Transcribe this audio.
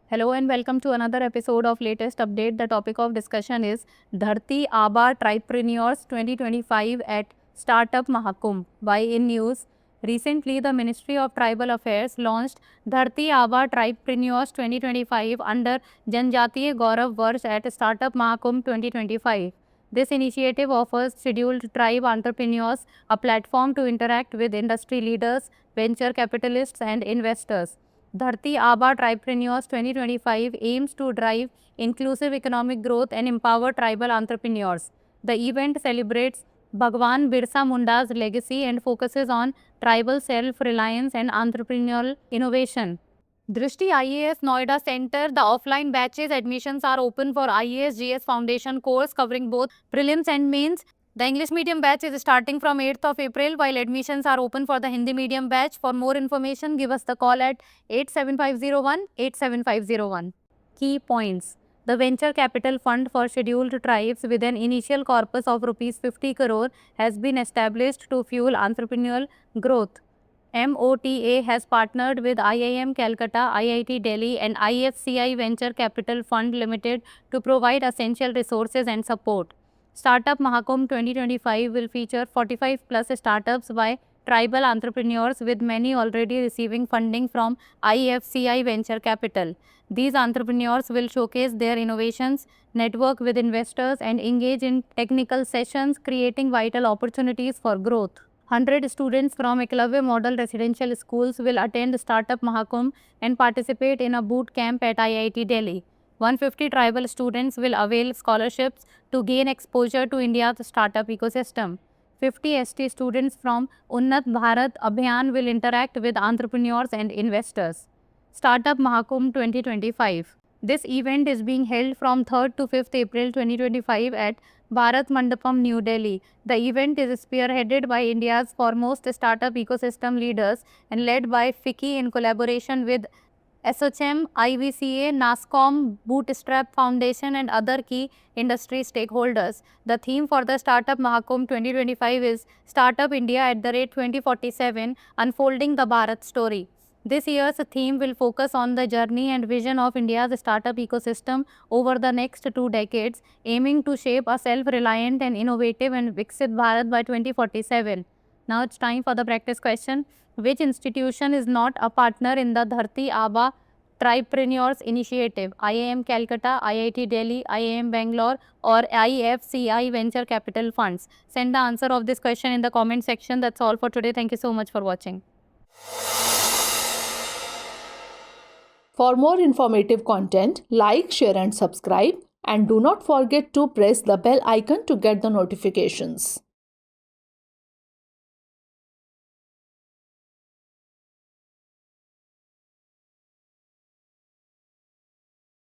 Hello and welcome to another episode of latest update. The topic of discussion is Dharti Aaba Tripreneurs 2025 at Startup Mahakumbh. By In News, recently the Ministry of Tribal Affairs launched Dharti Aaba Tripreneurs 2025 under Janjatiya Gaurav Varsh at Startup Mahakumbh 2025. This initiative offers scheduled tribe entrepreneurs a platform to interact with industry leaders, venture capitalists and investors. Dharti Aaba Tripreneurs 2025 aims to drive inclusive economic growth and empower tribal entrepreneurs. The event celebrates Bhagwan Birsa Munda's legacy and focuses on tribal self-reliance and entrepreneurial innovation. Drishti IAS Noida Center, the offline batches admissions are open for IAS GS Foundation course covering both prelims and mains. The English medium batch is starting from 8th of April while admissions are open for the Hindi medium batch. For more information, give us the call at 87501. Key points. The Venture Capital Fund for Scheduled Tribes with an initial corpus of Rs 50 crore has been established to fuel entrepreneurial growth. MOTA has partnered with IIM Calcutta, IIT Delhi and IFCI Venture Capital Fund Limited to provide essential resources and support. Startup Mahakumbh 2025 will feature 45 plus startups by tribal entrepreneurs with many already receiving funding from IFCI Venture Capital. These entrepreneurs will showcase their innovations, network with investors and engage in technical sessions, creating vital opportunities for growth. 100 students from Eklavya Model Residential Schools will attend Startup Mahakumbh and participate in a boot camp at IIT Delhi. 150 tribal students will avail scholarships to gain exposure to India's startup ecosystem. 50 ST students from Unnat Bharat Abhiyan will interact with entrepreneurs and investors. Startup Mahakumbh 2025. This event is being held from 3rd to 5th April 2025 at Bharat Mandapam, New Delhi. The event is spearheaded by India's foremost startup ecosystem leaders and led by FICCI in collaboration with ASSOCHAM, IVCA, NASSCOM, Bootstrap Foundation and other key industry stakeholders. The theme for the Startup Mahakumbh 2025 is Startup India at the rate 2047, Unfolding the Bharat Story. This year's theme will focus on the journey and vision of India's startup ecosystem over the next 2 decades, aiming to shape a self-reliant and innovative and Viksit Bharat by 2047. Now it's time for the practice question. Which institution is not a partner in the Dharti Aaba Tripreneurs Initiative? IIM Calcutta, IIT Delhi, IIM Bangalore or IFCI Venture Capital Funds? Send the answer of this question in the comment section. That's all for today. Thank you so much for watching. For more informative content, like, share and subscribe, and do not forget to press the bell icon to get the notifications.